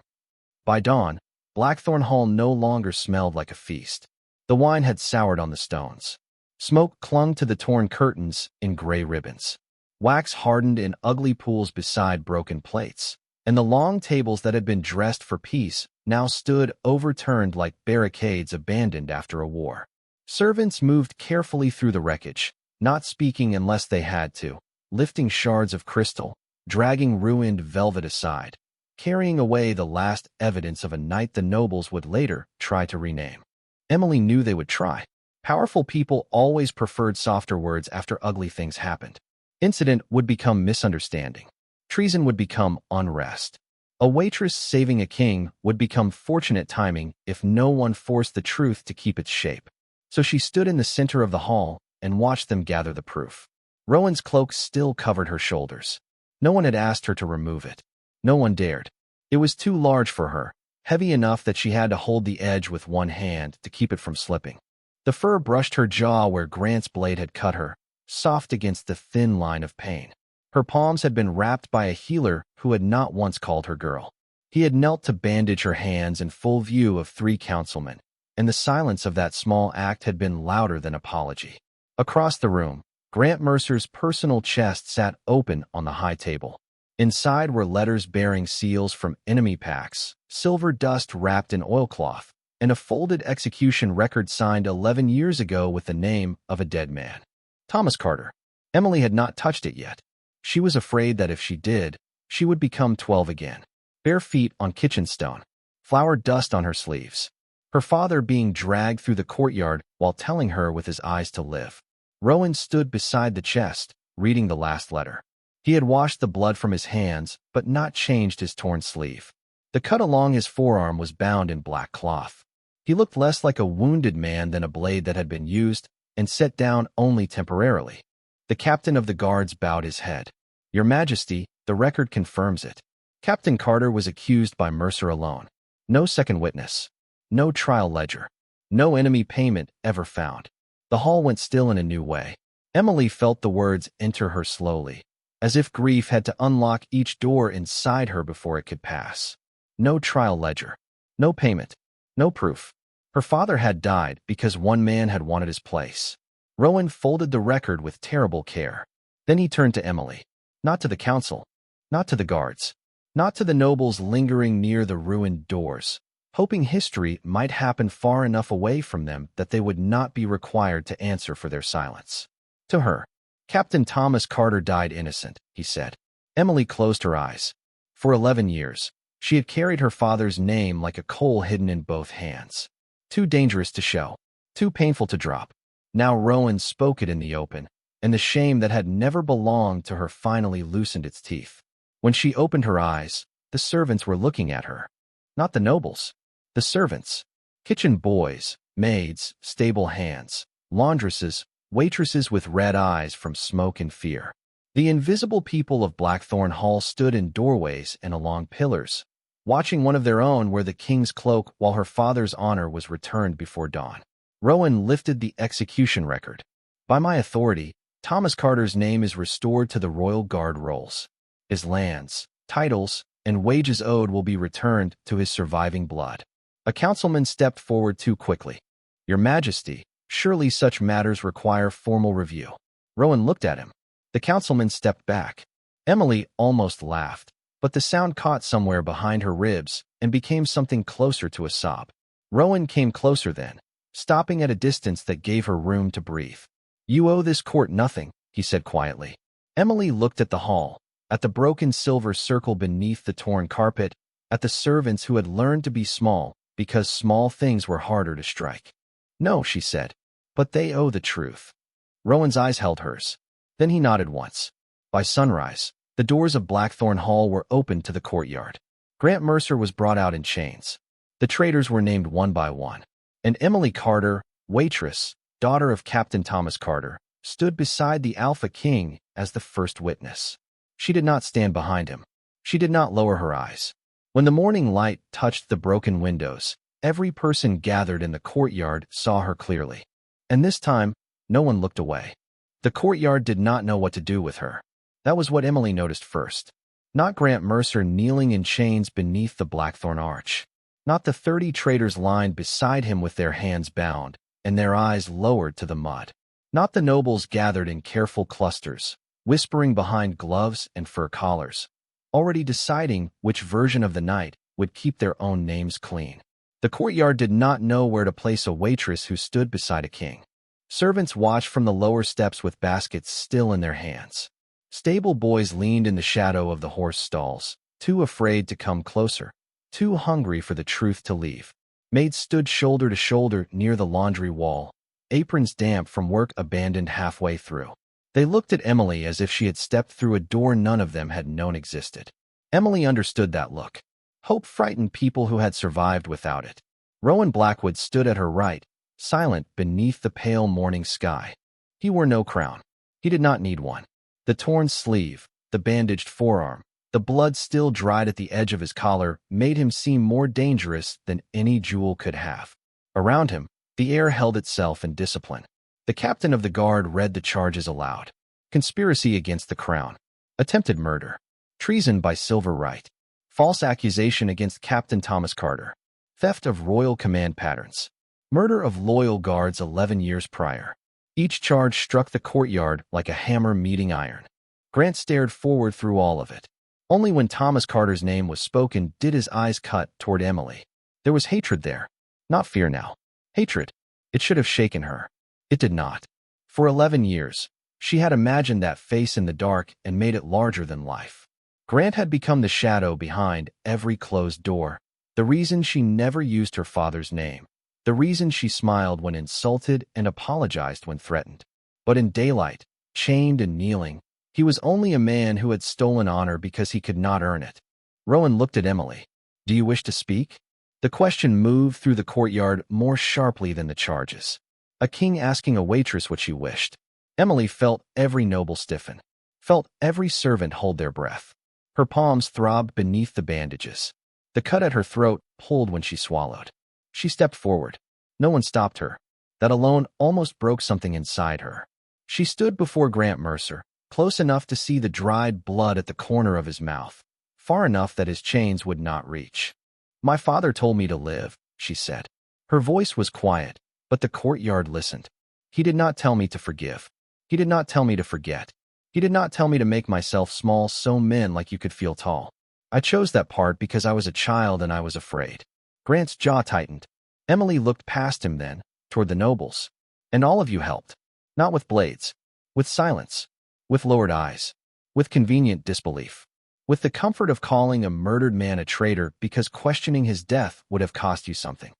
By dawn, Blackthorn Hall no longer smelled like a feast. The wine had soured on the stones. Smoke clung to the torn curtains in gray ribbons. Wax hardened in ugly pools beside broken plates, and the long tables that had been dressed for peace now stood overturned like barricades abandoned after a war. Servants moved carefully through the wreckage, not speaking unless they had to, lifting shards of crystal, dragging ruined velvet aside, carrying away the last evidence of a night the nobles would later try to rename. Emily knew they would try. Powerful people always preferred softer words after ugly things happened. Incident would become misunderstanding. Treason would become unrest. A waitress saving a king would become fortunate timing if no one forced the truth to keep its shape. So she stood in the center of the hall and watched them gather the proof. Rowan's cloak still covered her shoulders. No one had asked her to remove it. No one dared. It was too large for her, heavy enough that she had to hold the edge with one hand to keep it from slipping. The fur brushed her jaw where Grant's blade had cut her, soft against the thin line of pain. Her palms had been wrapped by a healer who had not once called her girl. He had knelt to bandage her hands in full view of 3 councilmen, and the silence of that small act had been louder than apology. Across the room, Grant Mercer's personal chest sat open on the high table. Inside were letters bearing seals from enemy packs, silver dust wrapped in oilcloth, and a folded execution record signed 11 years ago with the name of a dead man. Thomas Carter. Emily had not touched it yet. She was afraid that if she did, she would become 12 again. Bare feet on kitchen stone, flour dust on her sleeves. Her father being dragged through the courtyard while telling her with his eyes to live. Rowan stood beside the chest, reading the last letter. He had washed the blood from his hands, but not changed his torn sleeve. The cut along his forearm was bound in black cloth. He looked less like a wounded man than a blade that had been used and set down only temporarily. The captain of the guards bowed his head. "Your Majesty, the record confirms it. Captain Carter was accused by Mercer alone. No second witness. No trial ledger. No enemy payment ever found." The hall went still in a new way. Emily felt the words enter her slowly, as if grief had to unlock each door inside her before it could pass. No trial ledger. No payment. No proof. Her father had died because one man had wanted his place. Rowan folded the record with terrible care. Then he turned to Emily. Not to the council. Not to the guards. Not to the nobles lingering near the ruined doors, hoping history might happen far enough away from them that they would not be required to answer for their silence. To her. "Captain Thomas Carter died innocent," he said. Emily closed her eyes. For 11 years, she had carried her father's name like a coal hidden in both hands. Too dangerous to show. Too painful to drop. Now Rowan spoke it in the open, and the shame that had never belonged to her finally loosened its teeth. When she opened her eyes, the servants were looking at her. Not the nobles. The servants. Kitchen boys, maids, stable hands, laundresses, waitresses with red eyes from smoke and fear. The invisible people of Blackthorn Hall stood in doorways and along pillars, watching one of their own wear the king's cloak while her father's honor was returned before dawn. Rowan lifted the execution record. "By my authority, Thomas Carter's name is restored to the Royal Guard rolls. His lands, titles, and wages owed will be returned to his surviving blood." A councilman stepped forward too quickly. "Your Majesty, surely such matters require formal review." Rowan looked at him. The councilman stepped back. Emily almost laughed, but the sound caught somewhere behind her ribs and became something closer to a sob. Rowan came closer then, stopping at a distance that gave her room to breathe. "You owe this court nothing," he said quietly. Emily looked at the hall, at the broken silver circle beneath the torn carpet, at the servants who had learned to be small because small things were harder to strike. "No," she said, "but they owe the truth." Rowan's eyes held hers. Then he nodded once. By sunrise, the doors of Blackthorn Hall were opened to the courtyard. Grant Mercer was brought out in chains. The traitors were named one by one. And Emily Carter, waitress, daughter of Captain Thomas Carter, stood beside the Alpha King as the first witness. She did not stand behind him. She did not lower her eyes. When the morning light touched the broken windows, every person gathered in the courtyard saw her clearly. And this time, no one looked away. The courtyard did not know what to do with her. That was what Emily noticed first. Not Grant Mercer kneeling in chains beneath the Blackthorn arch. Not the 30 traitors lined beside him with their hands bound and their eyes lowered to the mud. Not the nobles gathered in careful clusters, whispering behind gloves and fur collars, already deciding which version of the night would keep their own names clean. The courtyard did not know where to place a waitress who stood beside a king. Servants watched from the lower steps with baskets still in their hands. Stable boys leaned in the shadow of the horse stalls, too afraid to come closer, too hungry for the truth to leave. Maids stood shoulder to shoulder near the laundry wall, aprons damp from work abandoned halfway through. They looked at Emily as if she had stepped through a door none of them had known existed. Emily understood that look. Hope frightened people who had survived without it. Rowan Blackwood stood at her right, silent beneath the pale morning sky. He wore no crown. He did not need one. The torn sleeve, the bandaged forearm, the blood still dried at the edge of his collar made him seem more dangerous than any jewel could have. Around him, the air held itself in discipline. The captain of the guard read the charges aloud. Conspiracy against the crown. Attempted murder. Treason by silver right. False accusation against Captain Thomas Carter. Theft of royal command patterns. Murder of loyal guards 11 years prior. Each charge struck the courtyard like a hammer meeting iron. Grant stared forward through all of it. Only when Thomas Carter's name was spoken did his eyes cut toward Emily. There was hatred there. Not fear now. Hatred. It should have shaken her. It did not. For 11 years, she had imagined that face in the dark and made it larger than life. Grant had become the shadow behind every closed door, the reason she never used her father's name, the reason she smiled when insulted and apologized when threatened. But in daylight, chained and kneeling, he was only a man who had stolen honor because he could not earn it. Rowan looked at Emily. "Do you wish to speak?" The question moved through the courtyard more sharply than the charges. A king asking a waitress what she wished. Emily felt every noble stiffen, felt every servant hold their breath. Her palms throbbed beneath the bandages. The cut at her throat pulled when she swallowed. She stepped forward. No one stopped her. That alone almost broke something inside her. She stood before Grant Mercer, close enough to see the dried blood at the corner of his mouth, far enough that his chains would not reach. "My father told me to live," she said. Her voice was quiet, but the courtyard listened. "He did not tell me to forgive. He did not tell me to forget. He did not tell me to make myself small so men like you could feel tall. I chose that part because I was a child and I was afraid." Grant's jaw tightened. Emily looked past him then, toward the nobles. "And all of you helped. Not with blades. With silence. With lowered eyes. With convenient disbelief. With the comfort of calling a murdered man a traitor because questioning his death would have cost you something."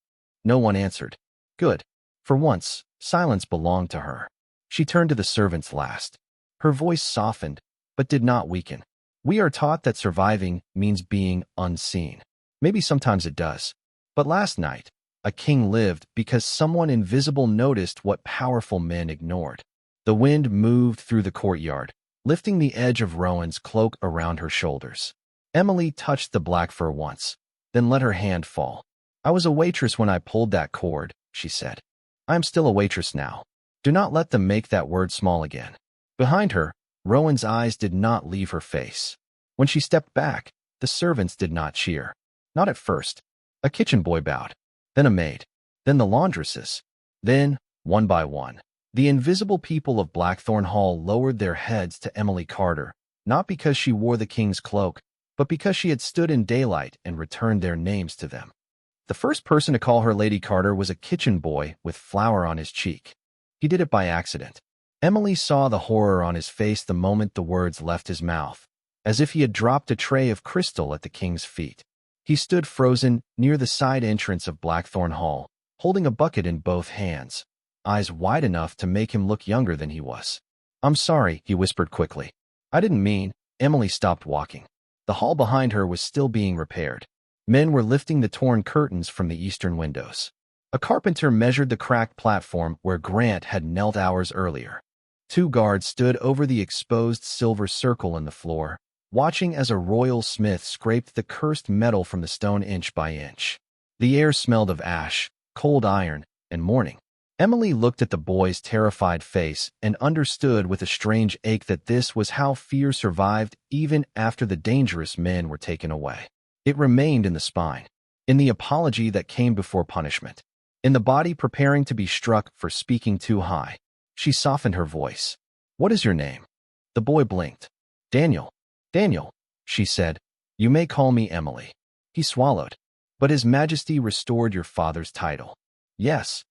No one answered. Good. For once, silence belonged to her. She turned to the servants last. Her voice softened, but did not weaken. "We are taught that surviving means being unseen. Maybe sometimes it does. But last night, a king lived because someone invisible noticed what powerful men ignored." The wind moved through the courtyard, lifting the edge of Rowan's cloak around her shoulders. Emily touched the black fur once, then let her hand fall. "I was a waitress when I pulled that cord," she said. "I am still a waitress now. Do not let them make that word small again." Behind her, Rowan's eyes did not leave her face. When she stepped back, the servants did not cheer. Not at first. A kitchen boy bowed, then a maid, then the laundresses. Then, one by one, the invisible people of Blackthorn Hall lowered their heads to Emily Carter, not because she wore the king's cloak, but because she had stood in daylight and returned their names to them. The first person to call her Lady Carter was a kitchen boy with flour on his cheek. He did it by accident. Emily saw the horror on his face the moment the words left his mouth, as if he had dropped a tray of crystal at the king's feet. He stood frozen near the side entrance of Blackthorn Hall, holding a bucket in both hands, eyes wide enough to make him look younger than he was. "I'm sorry," he whispered quickly. "I didn't mean." Emily stopped walking. The hall behind her was still being repaired. Men were lifting the torn curtains from the eastern windows. A carpenter measured the cracked platform where Grant had knelt hours earlier. 2 guards stood over the exposed silver circle in the floor, watching as a royal smith scraped the cursed metal from the stone inch by inch. The air smelled of ash, cold iron, and mourning. Emily looked at the boy's terrified face and understood with a strange ache that this was how fear survived even after the dangerous men were taken away. It remained in the spine, in the apology that came before punishment, in the body preparing to be struck for speaking too high. She softened her voice. "What is your name?" The boy blinked. "Daniel." "Daniel," she said. "You may call me Emily." He swallowed. "But His Majesty restored your father's title." "Yes.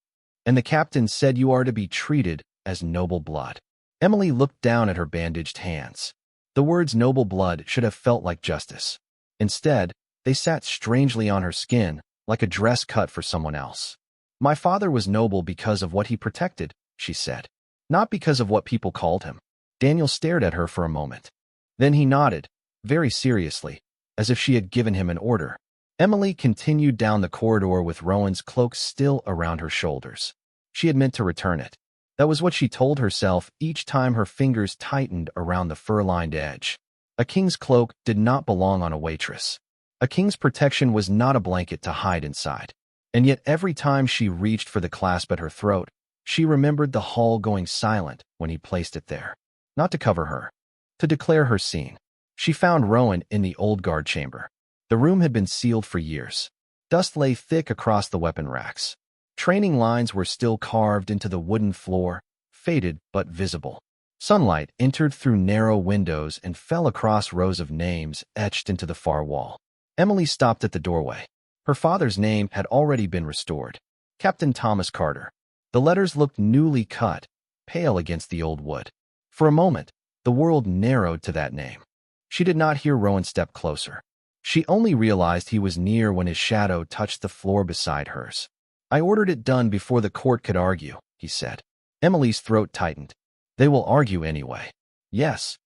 And the captain said you are to be treated as noble blood." Emily looked down at her bandaged hands. The words noble blood should have felt like justice. Instead, they sat strangely on her skin, like a dress cut for someone else. "My father was noble because of what he protected," she said. "Not because of what people called him." Daniel stared at her for a moment. Then he nodded, very seriously, as if she had given him an order. Emily continued down the corridor with Rowan's cloak still around her shoulders. She had meant to return it. That was what she told herself each time her fingers tightened around the fur-lined edge. A king's cloak did not belong on a waitress. A king's protection was not a blanket to hide inside. And yet every time she reached for the clasp at her throat, she remembered the hall going silent when he placed it there. Not to cover her, to declare her seen. She found Rowan in the old guard chamber. The room had been sealed for years. Dust lay thick across the weapon racks. Training lines were still carved into the wooden floor, faded but visible. Sunlight entered through narrow windows and fell across rows of names etched into the far wall. Emily stopped at the doorway. Her father's name had already been restored. Captain Thomas Carter. The letters looked newly cut, pale against the old wood. For a moment, the world narrowed to that name. She did not hear Rowan step closer. She only realized he was near when his shadow touched the floor beside hers. "I ordered it done before the court could argue," he said. Emily's throat tightened. "They will argue anyway." "Yes."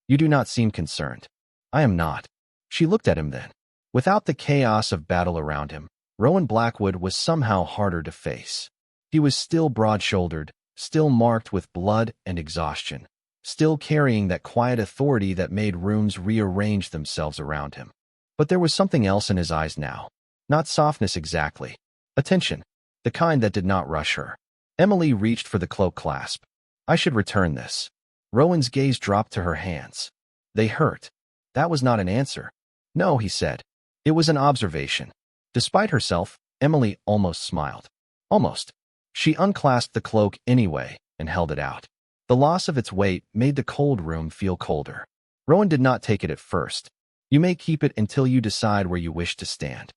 "You do not seem concerned." "I am not." She looked at him then. Without the chaos of battle around him, Rowan Blackwood was somehow harder to face. He was still broad-shouldered, still marked with blood and exhaustion, still carrying that quiet authority that made rooms rearrange themselves around him. But there was something else in his eyes now. Not softness exactly. Attention. The kind that did not rush her. Emily reached for the cloak clasp. "I should return this." Rowan's gaze dropped to her hands. They hurt. That was not an answer. "No," he said. It was an observation. Despite herself, Emily almost smiled. Almost. She unclasped the cloak anyway and held it out. The loss of its weight made the cold room feel colder. Rowan did not take it at first. "You may keep it until you decide where you wish to stand."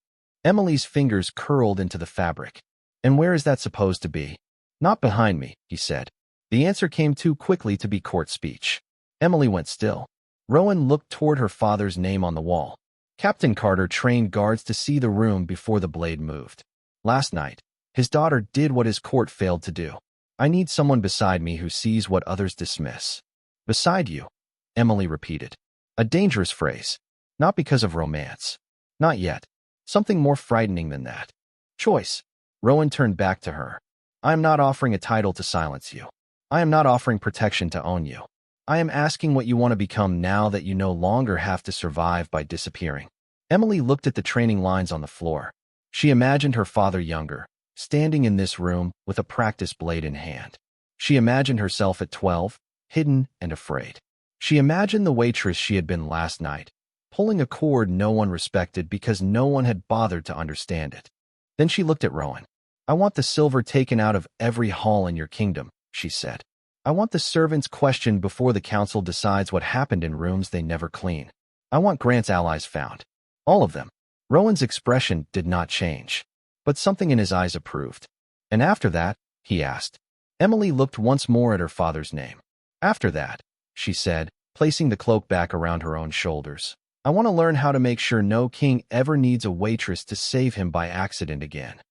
Emily's fingers curled into the fabric. "And where is that supposed to be?" "Not behind me," he said. The answer came too quickly to be court speech. Emily went still. Rowan looked toward her father's name on the wall. Captain Carter trained guards to see the room before the blade moved. Last night, his daughter did what his court failed to do. "I need someone beside me who sees what others dismiss." "Beside you," Emily repeated. A dangerous phrase. Not because of romance. Not yet. Something more frightening than that. "Choice." Rowan turned back to her. "I am not offering a title to silence you. I am not offering protection to own you. I am asking what you want to become now that you no longer have to survive by disappearing." Emily looked at the training lines on the floor. She imagined her father younger, standing in this room with a practice blade in hand. She imagined herself at 12, hidden and afraid. She imagined the waitress she had been last night, pulling a cord no one respected because no one had bothered to understand it. Then she looked at Rowan. "I want the silver taken out of every hall in your kingdom," she said. "I want the servants questioned before the council decides what happened in rooms they never clean. I want Grant's allies found. All of them." Rowan's expression did not change, but something in his eyes approved. "And after that?" he asked. Emily looked once more at her father's name. "After that," she said, placing the cloak back around her own shoulders, "I want to learn how to make sure no king ever needs a waitress to save him by accident again."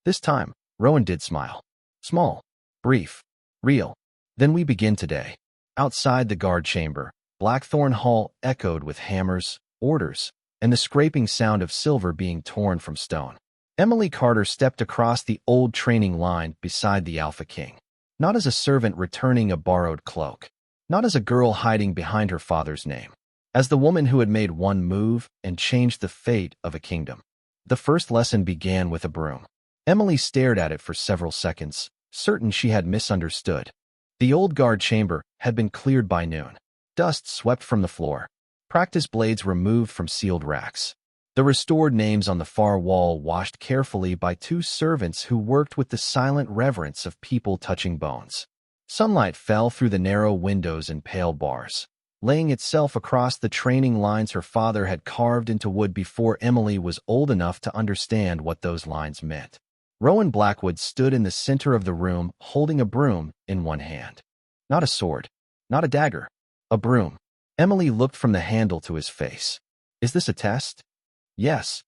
This time, Rowan did smile. Small, brief, real. "Then we begin today." Outside the guard chamber, Blackthorn Hall echoed with hammers, orders, and the scraping sound of silver being torn from stone. Emily Carter stepped across the old training line beside the Alpha King. Not as a servant returning a borrowed cloak. Not as a girl hiding behind her father's name. As the woman who had made one move and changed the fate of a kingdom. The first lesson began with a broom. Emily stared at it for several seconds, certain she had misunderstood. The old guard chamber had been cleared by noon. Dust swept from the floor. Practice blades removed from sealed racks. The restored names on the far wall washed carefully by two servants who worked with the silent reverence of people touching bones. Sunlight fell through the narrow windows and pale bars, laying itself across the training lines her father had carved into wood before Emily was old enough to understand what those lines meant. Rowan Blackwood stood in the center of the room, holding a broom in one hand. Not a sword, not a dagger, a broom. Emily looked from the handle to his face. "Is this a test?" "Yes."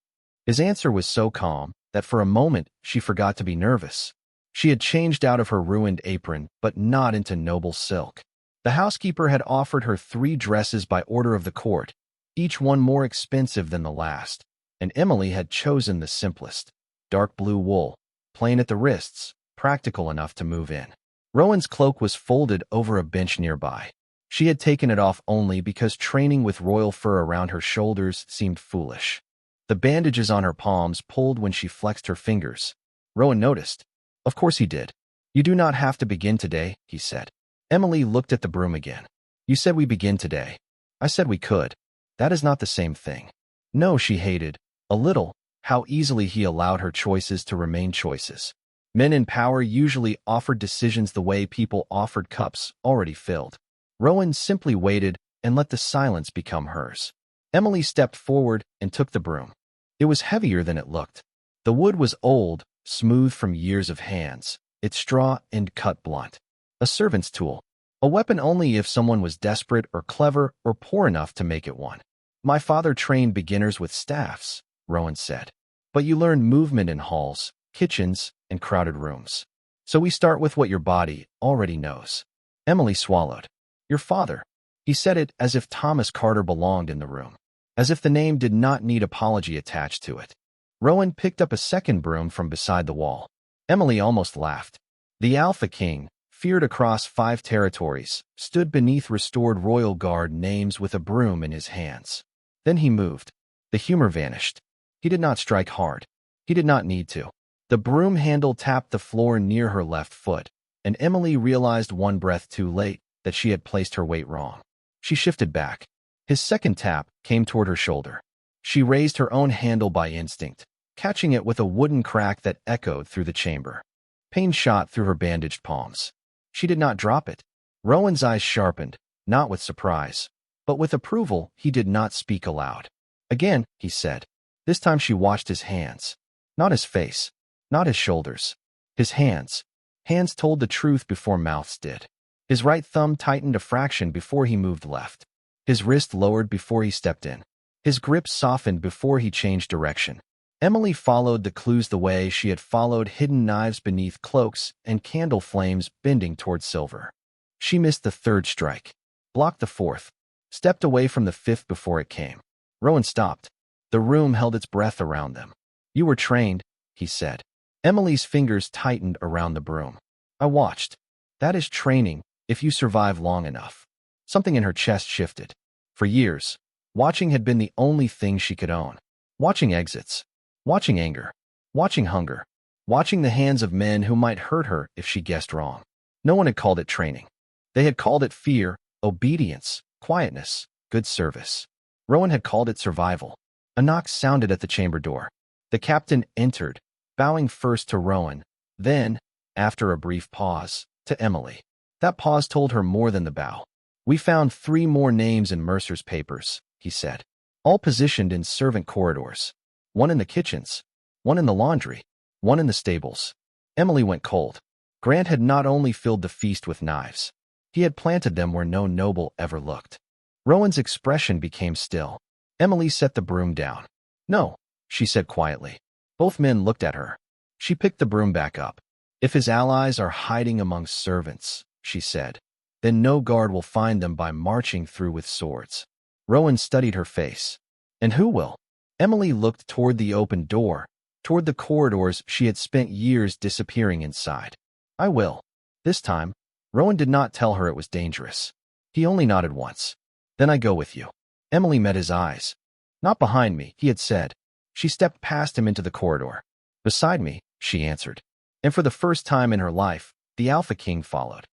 His answer was so calm that for a moment she forgot to be nervous. She had changed out of her ruined apron, but not into noble silk. The housekeeper had offered her 3 dresses by order of the court, each one more expensive than the last, and Emily had chosen the simplest. Dark blue wool, plain at the wrists, practical enough to move in. Rowan's cloak was folded over a bench nearby. She had taken it off only because training with royal fur around her shoulders seemed foolish. The bandages on her palms pulled when she flexed her fingers. Rowan noticed. Of course he did. "You do not have to begin today," he said. Emily looked at the broom again. "You said we begin today." "I said we could." "That is not the same thing." No, she hated, a little, how easily he allowed her choices to remain choices. Men in power usually offered decisions the way people offered cups already filled. Rowan simply waited and let the silence become hers. Emily stepped forward and took the broom. It was heavier than it looked. The wood was old, smooth from years of hands, its straw end cut blunt. A servant's tool. A weapon only if someone was desperate or clever or poor enough to make it one. My father trained beginners with staffs, Rowan said. But you learn movement in halls, kitchens, and crowded rooms. So we start with what your body already knows. Emily swallowed. Your father. He said it as if Thomas Carter belonged in the room. As if the name did not need apology attached to it. Rowan picked up a second broom from beside the wall. Emily almost laughed. The Alpha King, feared across 5 territories, stood beneath restored royal guard names with a broom in his hands. Then he moved. The humor vanished. He did not strike hard. He did not need to. The broom handle tapped the floor near her left foot, and Emily realized one breath too late that she had placed her weight wrong. She shifted back. His second tap came toward her shoulder. She raised her own handle by instinct, catching it with a wooden crack that echoed through the chamber. Pain shot through her bandaged palms. She did not drop it. Rowan's eyes sharpened, not with surprise, but with approval. He did not speak aloud. Again, he said. This time she watched his hands. Not his face. Not his shoulders. His hands. Hands told the truth before mouths did. His right thumb tightened a fraction before he moved left. His wrist lowered before he stepped in. His grip softened before he changed direction. Emily followed the clues the way she had followed hidden knives beneath cloaks and candle flames bending toward silver. She missed the third strike, blocked the fourth, stepped away from the fifth before it came. Rowan stopped. The room held its breath around them. You were trained, he said. Emily's fingers tightened around the broom. I watched. That is training, if you survive long enough. Something in her chest shifted. For years, watching had been the only thing she could own. Watching exits. Watching anger. Watching hunger. Watching the hands of men who might hurt her if she guessed wrong. No one had called it training. They had called it fear, obedience, quietness, good service. Rowan had called it survival. A knock sounded at the chamber door. The captain entered, bowing first to Rowan, then, after a brief pause, to Emily. That pause told her more than the bow. We found 3 more names in Mercer's papers, he said, all positioned in servant corridors. One in the kitchens, one in the laundry, one in the stables. Emily went cold. Grant had not only filled the feast with knives, he had planted them where no noble ever looked. Rowan's expression became still. Emily set the broom down. No, she said quietly. Both men looked at her. She picked the broom back up. If his allies are hiding among servants, she said, then no guard will find them by marching through with swords. Rowan studied her face. And who will? Emily looked toward the open door, toward the corridors she had spent years disappearing inside. I will. This time, Rowan did not tell her it was dangerous. He only nodded once. Then I go with you. Emily met his eyes. Not behind me, he had said. She stepped past him into the corridor. Beside me, she answered. And for the first time in her life, the Alpha King followed.